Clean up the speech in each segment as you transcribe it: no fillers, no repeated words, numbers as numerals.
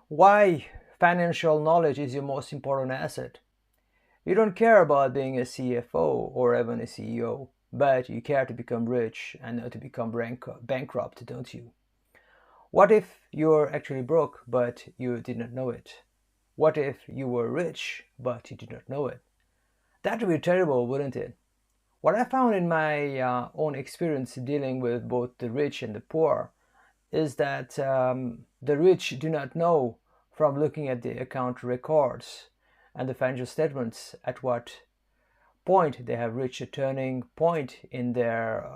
Why financial knowledge is your most important asset. You don't care about being a CFO or even a CEO, but you care to become rich and not to become bankrupt, don't you? What if you're actually broke but you did not know it? What if you were rich but you did not know it? That would be terrible, wouldn't it? What I found in my own experience dealing with both the rich and the poor is that the rich do not know from looking at the account records and the financial statements at what point they have reached a turning point in their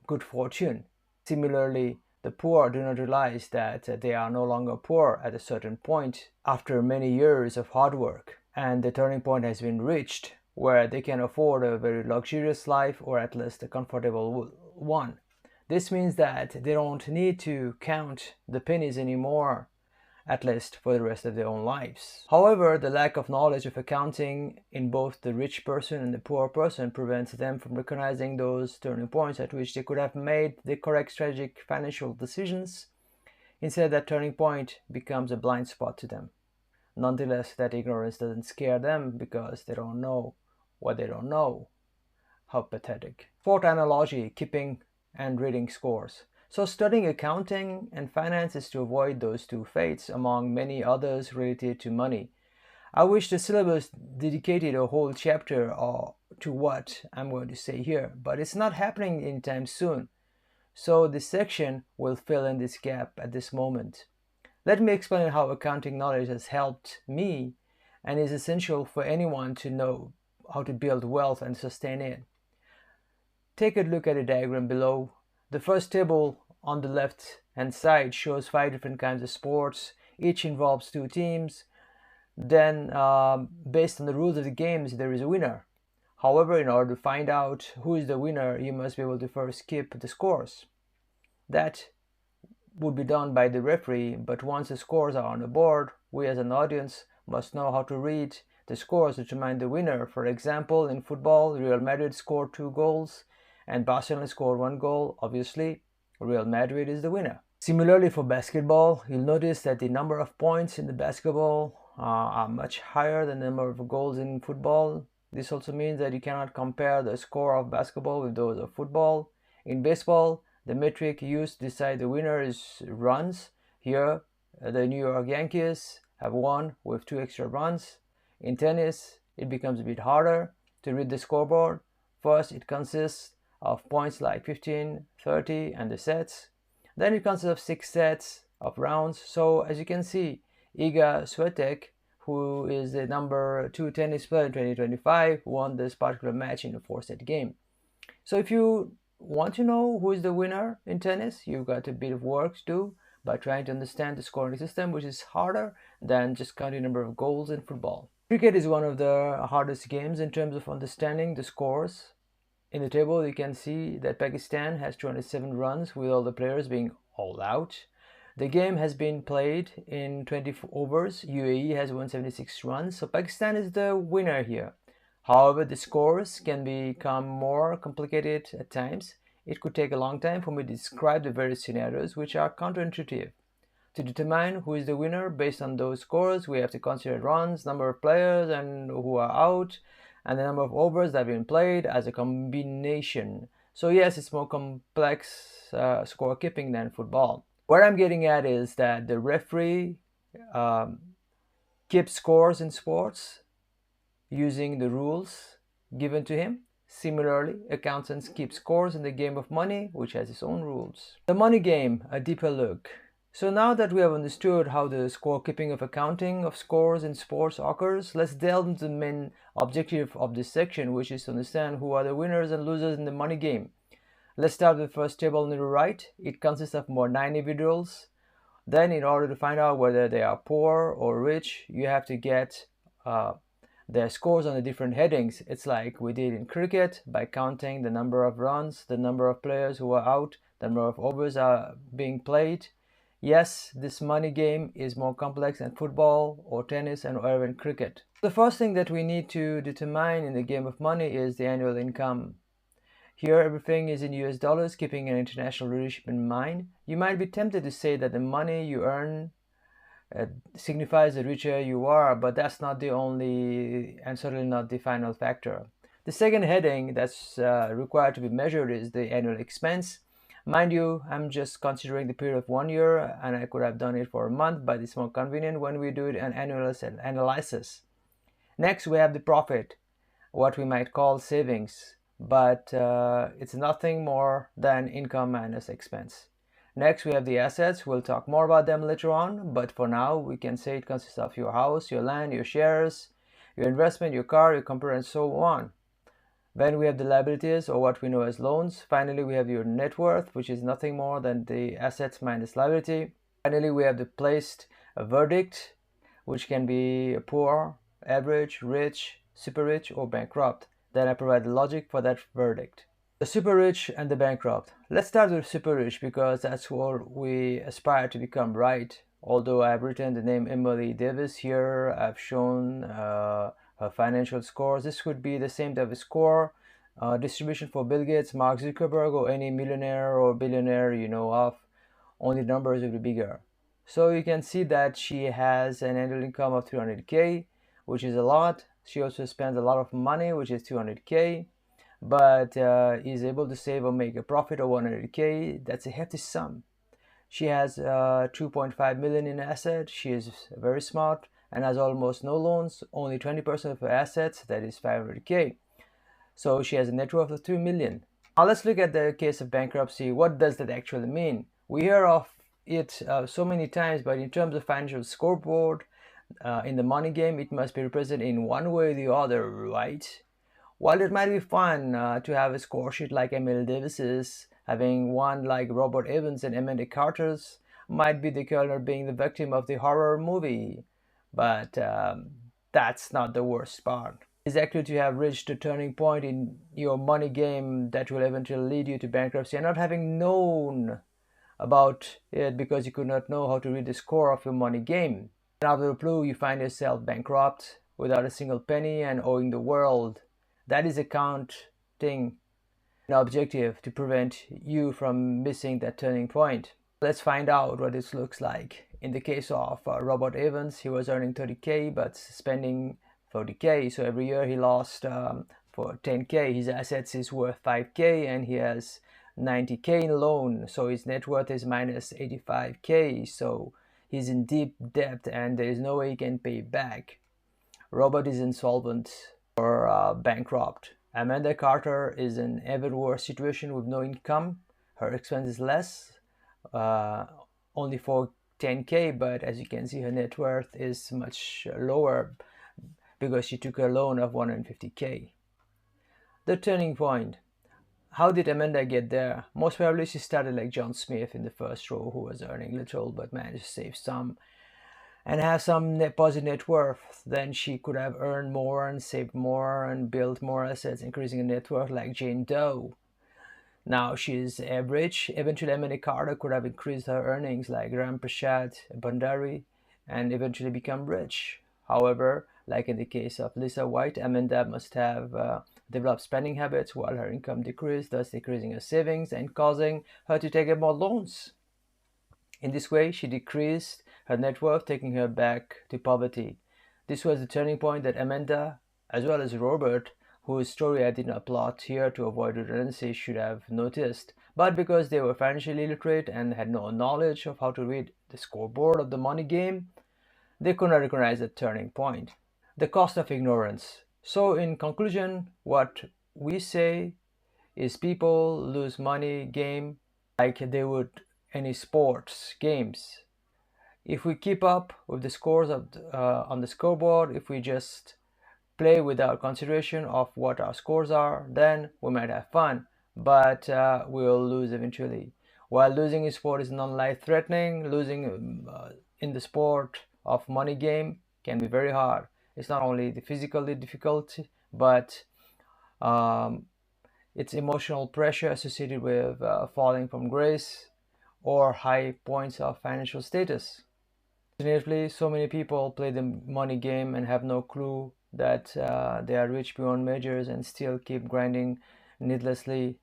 good fortune. Similarly, the poor do not realize that they are no longer poor at a certain point after many years of hard work, and the turning point has been reached where they can afford a very luxurious life or at least a comfortable one. This means that they don't need to count the pennies anymore, at least for the rest of their own lives. However, the lack of knowledge of accounting in both the rich person and the poor person prevents them from recognizing those turning points at which they could have made the correct strategic financial decisions. Instead, that turning point becomes a blind spot to them. Nonetheless, that ignorance doesn't scare them because they don't know what they don't know. How pathetic. Fourth analogy, keeping and reading scores. So studying accounting and finance is to avoid those two fates among many others related to money. I wish the syllabus dedicated a whole chapter to what I'm going to say here, but it's not happening anytime soon. So this section will fill in this gap at this moment. Let me explain how accounting knowledge has helped me and is essential for anyone to know how to build wealth and sustain it. Take a look at the diagram below. The first table on the left hand side shows 5 different kinds of sports. Each involves two teams. Then, based on the rules of the games, there is a winner. However, in order to find out who is the winner, you must be able to first keep the scores. That would be done by the referee, but once the scores are on the board, we as an audience must know how to read the scores to determine the winner. For example, in football, Real Madrid scored 2 goals and Barcelona scored 1 goal. Obviously, Real Madrid is the winner. Similarly, for basketball, you'll notice that the number of points in the basketball are much higher than the number of goals in football. This also means that you cannot compare the score of basketball with those of football. In baseball, the metric used to decide the winner is runs. Here, the New York Yankees have won with 2 extra runs. In tennis, it becomes a bit harder to read the scoreboard. First, it consists of points like 15, 30, and the sets. Then it consists of 6 sets of rounds. So as you can see, Iga Swiatek, who is the number 2 tennis player in 2025, won this particular match in a 4-set game. So if you want to know who is the winner in tennis, you've got a bit of work to do by trying to understand the scoring system, which is harder than just counting the number of goals in football. Cricket is one of the hardest games in terms of understanding the scores. In the table, you can see that Pakistan has 207 runs with all the players being all out. The game has been played in 20 overs. UAE has 176 runs, so Pakistan is the winner here. However, the scores can become more complicated at times. It could take a long time for me to describe the various scenarios, which are counterintuitive. To determine who is the winner based on those scores, we have to consider runs, number of players and who are out, and the number of overs that have been played as a combination. So yes, it's more complex score keeping than football. What I'm getting at is that the referee um, keeps scores in sports using the rules given to him. Similarly, accountants keep scores in the game of money, which has its own rules. The money game, a deeper look. So now that we have understood how the scorekeeping of accounting of scores in sports occurs, let's delve into the main objective of this section, which is to understand who are the winners and losers in the money game. Let's start with the first table on the right. It consists of more 9 individuals. Then in order to find out whether they are poor or rich, you have to get their scores on the different headings. It's like we did in cricket by counting the number of runs, the number of players who are out, the number of overs are being played. Yes, this money game is more complex than football or tennis and or even cricket. The first thing that we need to determine in the game of money is the annual income. Here everything is in US dollars, keeping an international relationship in mind. You might be tempted to say that the money you earn uh, signifies the richer you are, but that's not the only and certainly not the final factor. The second heading that's required to be measured is the annual expense. Mind you, I'm just considering the period of 1 year, and I could have done it for a month, but it's more convenient when we do it an annual analysis. Next, we have the profit, what we might call savings, but it's nothing more than income minus expense. Next, we have the assets. We'll talk more about them later on, but for now, we can say it consists of your house, your land, your shares, your investment, your car, your computer, and so on. Then we have the liabilities, or what we know as loans. Finally, we have your net worth, which is nothing more than the assets minus liability. Finally, we have the placed verdict, which can be poor, average, rich, super rich, or bankrupt. Then I provide the logic for that verdict. The super rich and the bankrupt. Let's start with super rich because that's what we aspire to become, right? Although I've written the name Emily Davis here, I've shown her financial scores. This could be the same type of score distribution for Bill Gates, Mark Zuckerberg, or any millionaire or billionaire you know of. Only numbers will be bigger. So you can see that she has an annual income of 300K, which is a lot. She also spends a lot of money, which is 200K, but is able to save or make a profit of 100K. That's a hefty sum. She has 2.5 million in assets. She is very smart and has almost no loans, only 20% of her assets, that is 500K. So she has a net worth of 2 million. Now let's look at the case of bankruptcy. What does that actually mean? We hear of it so many times, but in terms of financial scoreboard, in the money game, it must be represented in one way or the other, right? While it might be fun to have a score sheet like Emil Davis's, having one like Robert Evans and Amanda Carter's might be the killer being the victim of the horror movie. But that's not the worst part. It's actually to have reached a turning point in your money game that will eventually lead you to bankruptcy and not having known about it because you could not know how to read the score of your money game. And out of the blue, you find yourself bankrupt without a single penny and owing the world. That is accounting an objective to prevent you from missing that turning point. Let's find out what this looks like. In the case of Robert Evans, he was earning 30K but spending 40K. So every year he lost for 10K. His assets is worth 5K and he has 90K in loan. So his net worth is minus 85K. So he's in deep debt and there is no way he can pay back. Robert is insolvent or bankrupt. Amanda Carter is in even worse situation with no income. Her expense is less, uh, only for 10K, but as you can see, her net worth is much lower because she took a loan of 150K. The turning point. How did Amanda get there? Most probably she started like John Smith in the first row, who was earning little but managed to save some and have some positive net worth. Then she could have earned more and saved more and built more assets, increasing her net worth like Jane Doe. Now she's average. Eventually, Amanda Carter could have increased her earnings like Ram Prasad Bhandari and eventually become rich. However, like in the case of Lisa White, Amanda must have developed spending habits while her income decreased, thus decreasing her savings and causing her to take out more loans. In this way, she decreased her net worth, taking her back to poverty. This was the turning point that Amanda, as well as Robert, whose story I did not plot here to avoid redundancy, should have noticed. But because they were financially illiterate and had no knowledge of how to read the scoreboard of the money game, they could not recognize that turning point. The cost of ignorance. So, in conclusion, what we say is people lose money game like they would any sports games. If we keep up with the scores on the scoreboard, if we just play without consideration of what our scores are, then we might have fun, but we'll lose eventually. While losing in sport is non-life threatening, losing in the sport of money game can be very hard. It's not only the physically difficult, but um, it's emotional pressure associated with falling from grace or high points of financial status. Unfortunately, so many people play the money game and have no clue that they are rich beyond measures and still keep grinding needlessly,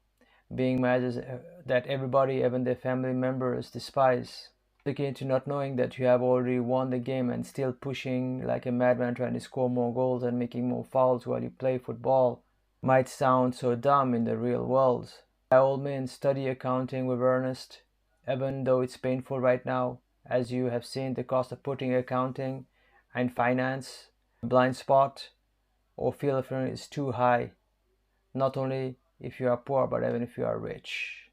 being measures that everybody, even their family members, despise. Akin to not knowing that you have already won the game and still pushing like a madman trying to score more goals and making more fouls while you play football might sound so dumb in the real world. By all means, study accounting with earnest, even though it's painful right now, as you have seen the cost of putting accounting and finance blind spot or feel if is too high, not only if you are poor but even if you are rich.